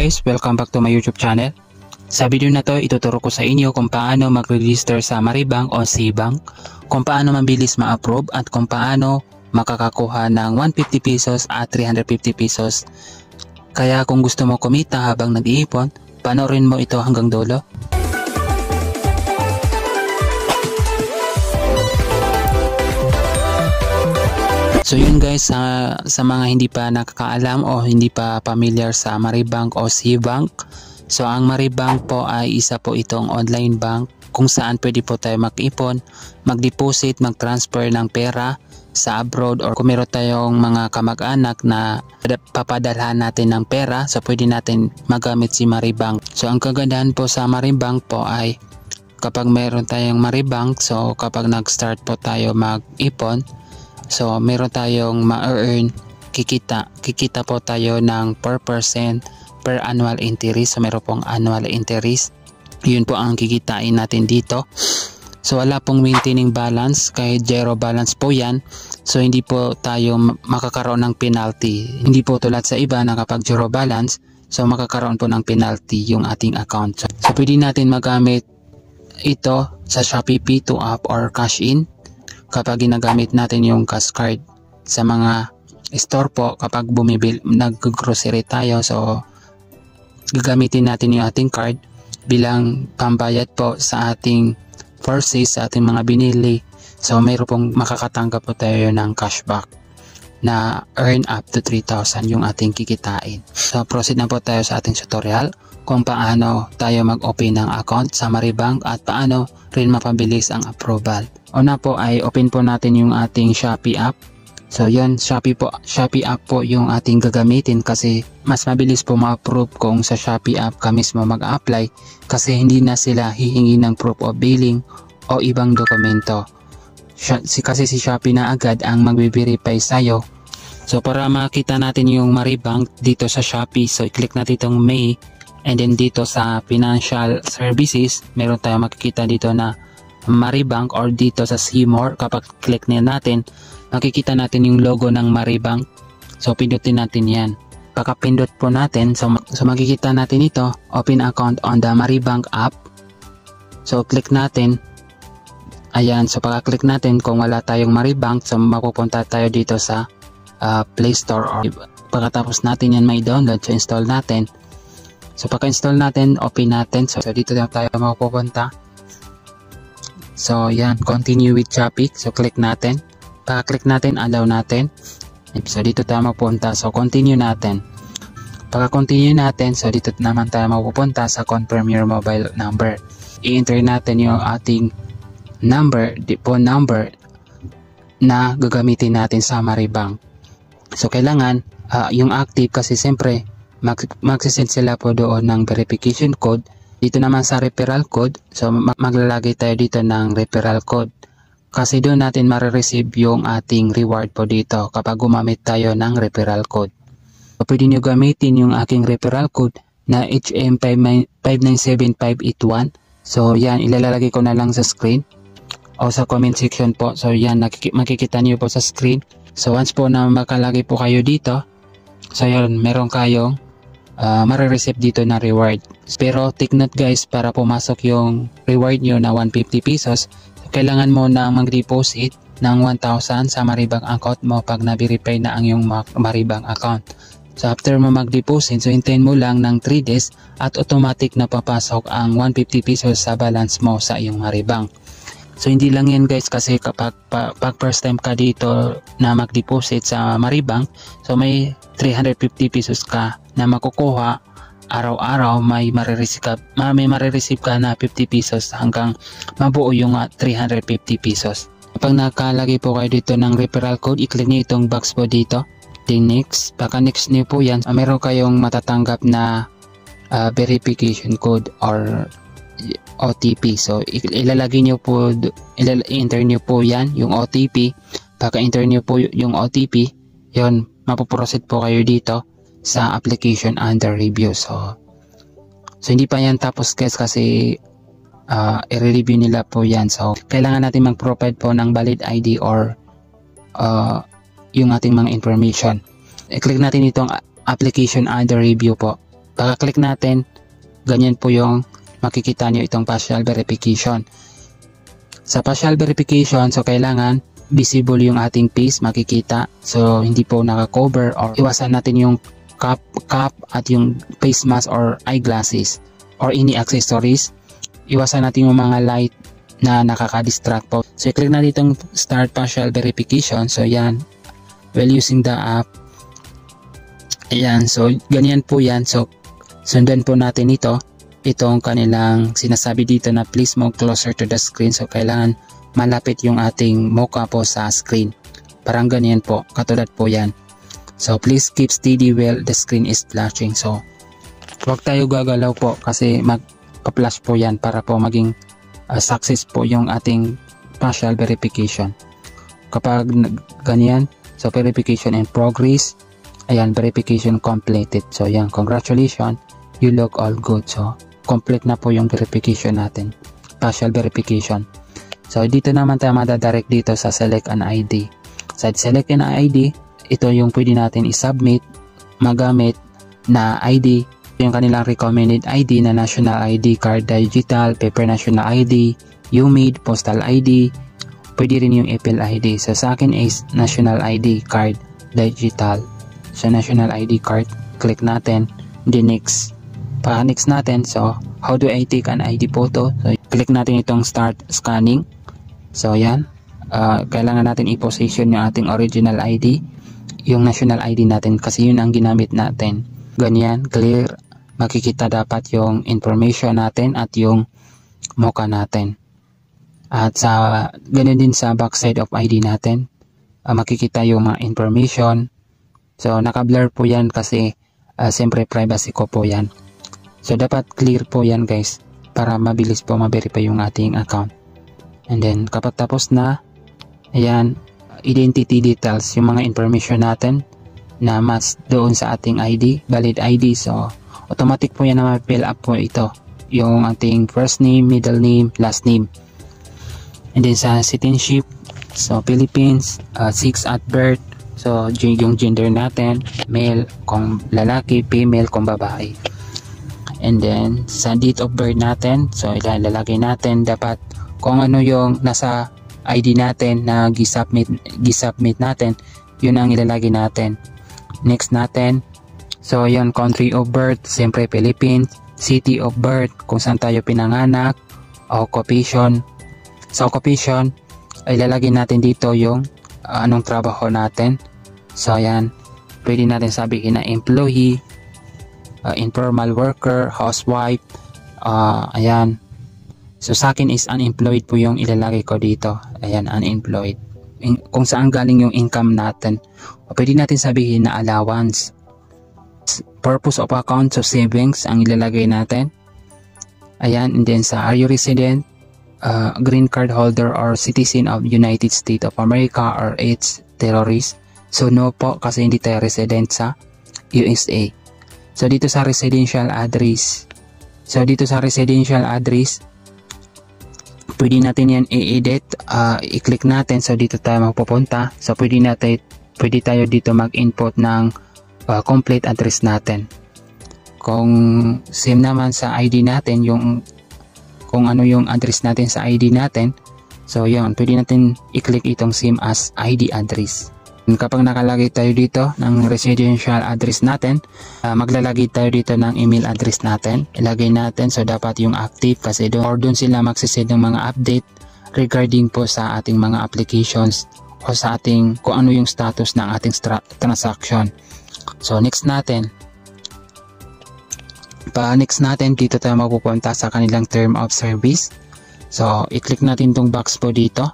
guys, welcome back to my YouTube channel. Sa video na to, ituturo ko sa inyo kung paano mag-register sa Maribank o Cbank, kung paano mabilis ma-approve at kung paano makakakuha ng 150 pesos at 350 pesos. Kaya kung gusto mo kumita habang nag-iipon, panoorin mo ito hanggang dulo. So yun guys, sa mga hindi pa nakakaalam o hindi pa familiar sa Maribank o Cbank, so ang Maribank po ay isa po itong online bank kung saan pwede po tayo mag-ipon, mag-deposit, mag-transfer ng pera sa abroad, or kung meron tayong mga kamag-anak na papadalhan natin ng pera, so pwede natin magamit si Maribank. So ang kagandahan po sa Maribank po ay kapag meron tayong Maribank, so kapag nag-start po tayo mag-ipon, so meron tayong ma-earn, kikita po tayo ng 4% per annual interest. So meron pong annual interest, yun po ang kikitain natin dito. So wala pong maintaining balance, kahit zero balance po yan, so hindi po tayo makakaroon ng penalty. Hindi po tulad sa iba na kapag zero balance, so makakaroon po ng penalty yung ating account. So pwede natin magamit ito sa Shopee P2 app or cash in kapag ginagamit natin yung cash card sa mga store po. Kapag nag-grocery tayo, so gagamitin natin yung ating card bilang pambayad po sa ating purchase, sa ating mga binili. So mayroon pong makakatanggap po tayo ng cashback na earn up to 3,000 yung ating kikitain. So proceed na po tayo sa ating tutorial kung paano tayo mag-open ng account sa Maribank at paano rin mapabilis ang approval. Una po ay open po natin yung ating Shopee app. So yun, Shopee app po yung ating gagamitin kasi mas mabilis po ma-approve kung sa Shopee app ka mismo mag-apply, kasi hindi na sila hihingi ng proof of billing o ibang dokumento. Kasi si Shopee na agad ang magbe-verify sa'yo. So para makita natin yung Maribank dito sa Shopee, so i-click natin itong May, and then dito sa Financial Services, meron tayong makikita dito na Maribank, or dito sa See More, kapag click na natin, makikita natin yung logo ng Maribank. So pindutin natin yan. Pagkapindot po natin, so makikita natin ito, open account on the Maribank app. So click natin. Ayan, so pagka-click natin, kung wala tayong Maribank, so mapupunta tayo dito sa Play Store, or pagkatapos natin yan may download, so install natin. So pagka-install natin, open natin. So dito na tayo mapupunta. So yan, continue with Shopee. So click natin. Pagka-click natin, allow natin. So dito tayo mapupunta. So continue natin. Pagka-continue natin, so dito naman tayo mapupunta sa confirm your mobile number. I-enter natin yung ating number, phone number na gagamitin natin sa Maribank. So kailangan yung active, kasi siyempre magsisend sila po doon ng verification code. Dito naman sa referral code, so maglalagay tayo dito ng referral code, kasi doon natin marireceive yung ating reward po dito kapag gumamit tayo ng referral code. So pwede nyo gamitin yung aking referral code na HM597581. So yan, ilalagay ko na lang sa screen o sa comment section po. So yan, makikita nyo po sa screen. So once po na makalagay po kayo dito, so yun, meron kayong marireceive dito na reward. Pero take note guys, para pumasok yung reward nyo na 150 pesos, so kailangan mo na mag-deposit ng 1,000 sa Maribank account mo pag na-verify na ang yung Maribank account. So after mo mag-deposit, so hintayin mo lang ng 3 days at automatic na papasok ang 150 pesos sa balance mo sa iyong Maribank. So hindi lang yan guys, kasi kapag first time ka dito na mag-deposit sa Maribank, so may 350 pesos ka na makukuha araw-araw. May marireceive ka na 50 pesos hanggang mabuo yung 350 pesos. Kapag nakalagay po kayo dito ng referral code, i-click nyo itong box po dito, then next. Pagka next nyo po yan, meron kayong matatanggap na verification code or OTP. So ilalagay nyo po, i-enter nyo po yan, yung OTP. Pagka enter nyo po yung OTP, yun, mapuproceed po kayo dito sa application under review. So hindi pa yan tapos guys, kasi i-review nila po yan. So kailangan natin mag-provide po ng valid ID or yung ating mga information. I-click natin itong application under review po. Pagka-click natin, ganyan po yung makikita nyo itong partial verification. Sa partial verification, so kailangan visible yung ating face, makikita. So hindi po naka-cover, or iwasan natin yung cap at yung face mask or eyeglasses or any accessories. Iwasan natin yung mga light na nakaka-distract po. So i-click na ditong start partial verification. So yan, while using the app. Ayan, so ganyan po yan. So sundan po natin itong kanilang sinasabi dito na please move closer to the screen. So kailangan malapit yung ating mukha po sa screen. Parang ganyan po, katulad po yan. So please keep steady while the screen is flashing. So huwag tayo gagalaw po kasi magpa-flash po yan para po maging success po yung ating partial verification. Kapag ganyan, so verification in progress. Ayan, verification completed. So yan, congratulations, you look all good. So complete na po yung verification natin, partial verification. So dito naman tayo madadirect dito sa select an ID. Sa select an ID, ito yung pwede natin i-submit, magamit na ID, yung kanilang recommended ID na national ID card, digital, paper national ID, UMID, postal ID, pwede rin yung Apple ID. So sa akin is national ID card, digital. So national ID card, click natin, then next. Pa-next natin, so how do I take an ID photo? So click natin itong start scanning. So yan, kailangan natin i-position yung ating original ID, yung national ID natin kasi yun ang ginamit natin. Ganyan, clear, makikita dapat yung information natin at yung mukha natin. At sa ganyan din sa backside of ID natin, makikita yung mga information. So naka-blur po yan kasi siyempre privacy ko po yan. So dapat clear po yan guys para mabilis po ma-verify yung ating account. And then kapag tapos na, ayan, identity details, yung mga information natin na match doon sa ating ID, valid ID. So automatic po yan na ma-fill up po ito, yung ating first name, middle name, last name. And then sa citizenship, so Philippines, 6 at birth. So yung gender natin, male kung lalaki, female kung babae. And then sa date of birth natin, so ilalagay natin dapat kung ano yung nasa ID natin na gisubmit natin, yun ang ilalagay natin. Next natin, so yung country of birth, siyempre Philippines, city of birth, kung saan tayo pinanganak, occupation. Sa occupation, ilalagay natin dito yung anong trabaho natin. So ayan, pwede natin sabihin na employee, informal worker, housewife, ayan. So sa akin is unemployed po yung ilalagay ko dito. Ayan, unemployed. Kung saan galing yung income natin. O pwede natin sabihin na allowance. Purpose of account, so savings ang ilalagay natin. Ayan, and then sa are you resident, green card holder or citizen of United States of America or it's terrorist. So no po kasi hindi tayo resident sa USA. So dito sa residential address. So dito sa residential address, pwede natin yan i-edit, i-click natin. So dito tayo magpupunta. So pwede tayo dito mag-input ng complete address natin. Kung same naman sa ID natin, kung ano yung address natin sa ID natin, so yun, pwede natin i-click itong same as ID address. Kapag nakalagay tayo dito ng residential address natin, maglalagay tayo dito ng email address natin. Ilagay natin, so dapat yung active kasi doon sila magsisend ng mga update regarding po sa ating mga applications o sa ating kung ano yung status ng ating transaction. So next natin, next natin dito tayo mapupunta sa kanilang term of service. So i-click natin tong box po dito.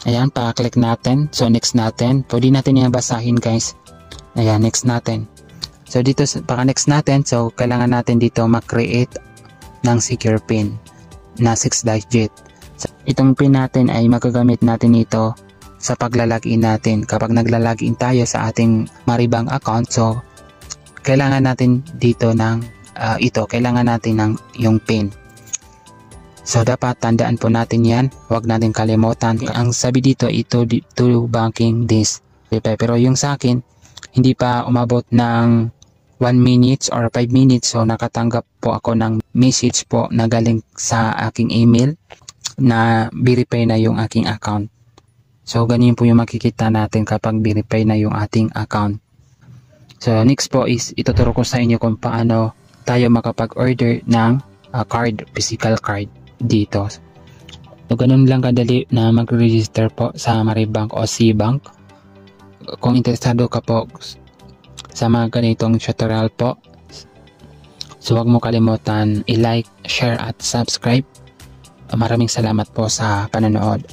Ayan, pa-click natin. So next natin, pwede natin yan basahin guys. Ayan, next natin. So dito next natin, so kailangan natin dito mag-create ng secure pin na 6 digit. So, itong pin natin ay magagamit natin ito sa paglalagin natin. Kapag naglalagin tayo sa ating Maribank account, so kailangan natin dito ng kailangan natin ng yung pin. So dapat tandaan po natin yan, huwag natin kalimutan. Ang sabi dito, ito to banking this. Pero yung sa akin, hindi pa umabot ng 1 minutes or 5 minutes, so nakatanggap po ako ng message po na galing sa aking email na verify na yung aking account. So ganyan po yung makikita natin kapag verify na yung ating account. So next po is ituturo ko sa inyo kung paano tayo makapag-order ng card, physical card dito. So ganun lang kadali na mag-register po sa Maribank o Cbank. Kung interesado ka po sa mga ganitong tutorial po, so huwag mo kalimutan i-like, share at subscribe. Maraming salamat po sa panonood.